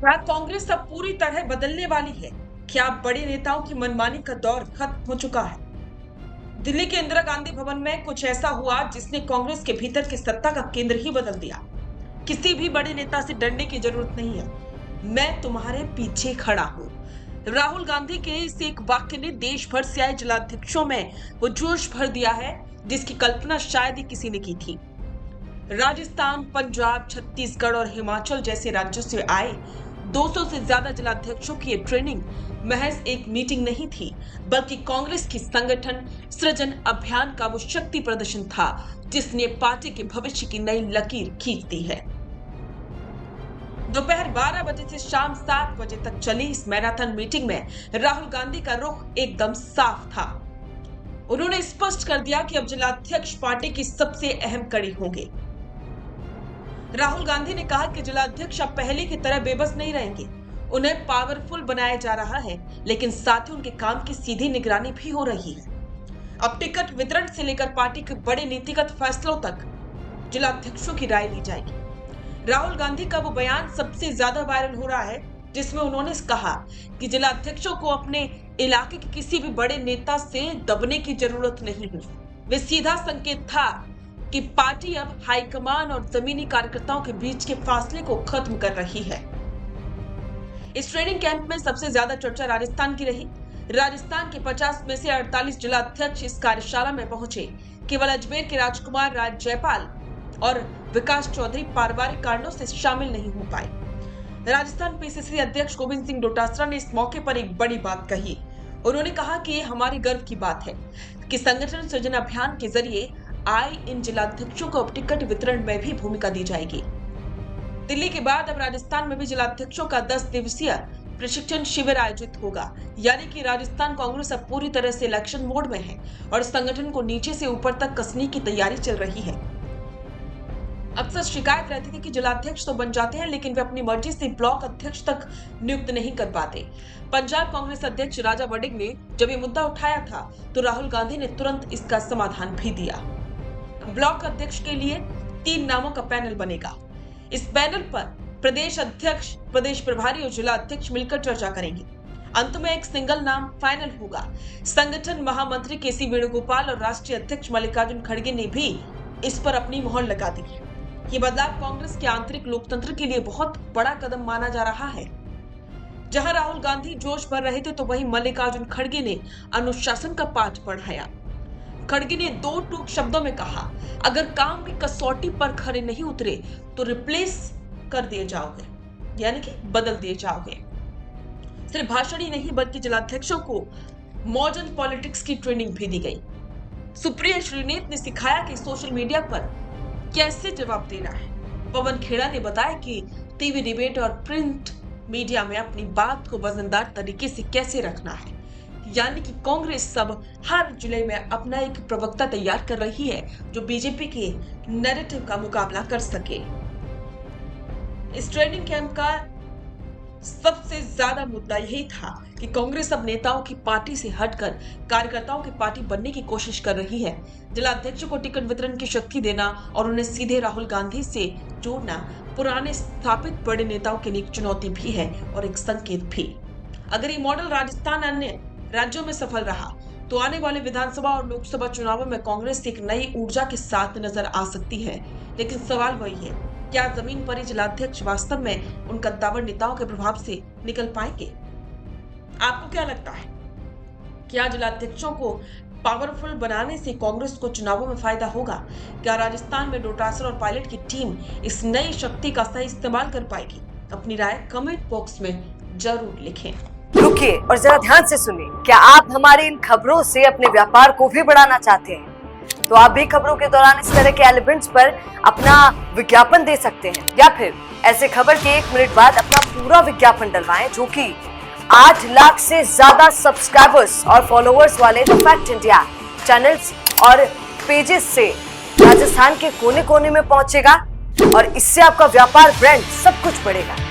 क्या कांग्रेस अब पूरी तरह बदलने वाली है? क्या बड़े नेताओं की मनमानी का दौर खत्म हो चुका है? दिल्ली के इंदिरा गांधी भवन में कुछ ऐसा हुआ जिसने कांग्रेस के भीतर की सत्ता का केंद्र ही बदल दिया। किसी भी बड़े नेता से डरने की जरूरत नहीं है। मैं तुम्हारे पीछे खड़ा हूँ। राहुल गांधी के इस एक वाक्य ने देश भर से आए जिलाध्यक्षों में वो जोश भर दिया है जिसकी कल्पना शायद ही किसी ने की थी। राजस्थान, पंजाब, छत्तीसगढ़ और हिमाचल जैसे राज्यों से आए 200 से ज्यादा जिलाध्यक्षों की ये ट्रेनिंग महज एक मीटिंग नहीं थी, बल्कि कांग्रेस की संगठन सृजन अभियान का वो शक्ति प्रदर्शन था जिसने पार्टी के भविष्य की नई लकीर खींच दी है। दोपहर 12 बजे से शाम 7 बजे तक चली इस मैराथन मीटिंग में राहुल गांधी का रुख एकदम साफ था। उन्होंने स्पष्ट कर दिया कि अब जिलाध्यक्ष पार्टी की सबसे अहम कड़ी होंगे। राहुल गांधी ने कहा कि जिलाध्यक्ष अब पहले की तरह बेबस नहीं रहेंगे। उन्हें पावरफुल बनाया जा रहा है, लेकिन साथ ही उनके काम की सीधी निगरानी भी हो रही है। अब टिकट वितरण से लेकर पार्टी के बड़े नीतिगत फैसलों तक जिलाध्यक्षों की राय ली जाएगी। राहुल गांधी का वो बयान सबसे ज्यादा वायरल हो रहा है, जिसमें उन्होंने कहा कि जिलाध्यक्षों को अपने इलाके के किसी भी बड़े नेता से दबने की जरूरत नहीं है। वे सीधा संकेत था कि पार्टी अब हाईकमान और जमीनी कार्यकर्ताओं के बीच के फासले को खत्म कर रही है। इस ट्रेनिंग कैंप में सबसे ज्यादा चर्चा राजस्थान की रही। राजस्थान के 50 में से 48 जिलाध्यक्ष इस कार्यशाला में पहुंचे। केवल अजमेर के राजकुमार राज जयपाल और विकास चौधरी पारिवारिक कारणों से शामिल नहीं हो पाए। राजस्थान पीसीसी अध्यक्ष गोविंद सिंह डोटासरा ने इस मौके पर एक बड़ी बात कही। उन्होंने कहा कि ये हमारे गर्व की बात है कि संगठन सृजन अभियान के जरिए आए इन जिलाध्यक्षों को अब टिकट वितरण में भी भूमिका दी जाएगी। दिल्ली के बाद अब राजस्थान में भी जिलाध्यक्षों का 10 दिवसीय प्रशिक्षण शिविर आयोजित होगा। यानी कि राजस्थान कांग्रेस अब पूरी तरह से इलेक्शन मोड में है और संगठन को नीचे से ऊपर तक कसने की तैयारी चल रही है। अक्सर शिकायत रहती थी कि जिलाध्यक्ष तो बन जाते हैं, लेकिन वे अपनी मर्जी से ब्लॉक अध्यक्ष तक नियुक्त नहीं कर पाते। पंजाब कांग्रेस अध्यक्ष राजा वड़िंग ने जब ये मुद्दा उठाया था तो राहुल गांधी ने तुरंत इसका समाधान भी दिया। ब्लॉक अध्यक्ष के लिए 3 नामों का पैनल बनेगा। इस पैनल पर प्रदेश अध्यक्ष, प्रदेश प्रभारी और जिला अध्यक्ष मिलकर चर्चा करेंगे। अंत में एक सिंगल नाम फाइनल होगा। संगठन महामंत्री केसी वेणुगोपाल और राष्ट्रीय अध्यक्ष मल्लिकार्जुन खड़गे ने भी इस पर अपनी मोहर लगा दी है। ये बदलाव कांग्रेस के आंतरिक लोकतंत्र के लिए बहुत बड़ा कदम माना जा रहा है। जहां राहुल गांधी जोश भर रहे थे, तो वहीं मल्लिकार्जुन खड़गे ने अनुशासन का पाठ पढ़ाया। खड़गे ने 2 टूक शब्दों में कहा, अगर काम की कसौटी पर खरे नहीं उतरे तो रिप्लेस कर दिए जाओगे, यानी कि बदल दिए जाओगे। सिर्फ भाषण ही नहीं, बल्कि जिलाध्यक्षों को मॉडर्न पॉलिटिक्स की ट्रेनिंग भी दी गई। सुप्रिया श्रीनेत ने सिखाया कि सोशल मीडिया पर कैसे जवाब देना है। पवन खेड़ा ने बताया कि टीवी डिबेट और प्रिंट मीडिया में अपनी बात को वजनदार तरीके से कैसे रखना है। यानी कि कांग्रेस सब हर जिले में अपना एक प्रवक्ता तैयार कर रही है जो बीजेपी के नैरेटिव का मुकाबला कर सके। इस ट्रेनिंग कैंप का सबसे ज्यादा मुद्दा यही था कि कांग्रेस अब नेताओं की पार्टी से हटकर कार्यकर्ताओं की पार्टी बनने की कोशिश कर रही है। जिलाध्यक्षों को टिकट वितरण की शक्ति देना और उन्हें सीधे राहुल गांधी से जोड़ना पुराने स्थापित बड़े नेताओं के लिए एक चुनौती भी है और एक संकेत भी। अगर ये मॉडल राजस्थान अन्य राज्यों में सफल रहा तो आने वाले विधानसभा और लोकसभा चुनावों में कांग्रेस एक नई ऊर्जा के साथ नजर आ सकती है। लेकिन सवाल वही है, क्या जमीन पर जिलाध्यक्ष वास्तव में उन कद्दावर नेताओं के प्रभाव से निकल पाएंगे? आपको क्या लगता है, क्या जिलाध्यक्षों को पावरफुल बनाने से कांग्रेस को चुनावों में फायदा होगा? क्या राजस्थान में डोटासरा और पायलट की टीम इस नई शक्ति का सही इस्तेमाल कर पाएगी? अपनी राय कमेंट बॉक्स में जरूर लिखें। रुकिए और जरा ध्यान से सुनिए। क्या आप हमारी इन खबरों से अपने व्यापार को भी बढ़ाना चाहते हैं? तो आप भी खबरों के दौरान इस तरह के एलिमेंट्स पर अपना विज्ञापन दे सकते हैं, या फिर ऐसे खबर के 1 मिनट बाद अपना पूरा विज्ञापन डलवाएं, जो कि 8 लाख से ज्यादा सब्सक्राइबर्स और फॉलोअर्स वाले द फैक्ट इंडिया चैनल्स और पेजेस से राजस्थान के कोने कोने में पहुंचेगा और इससे आपका व्यापार, ब्रांड सब कुछ बढ़ेगा।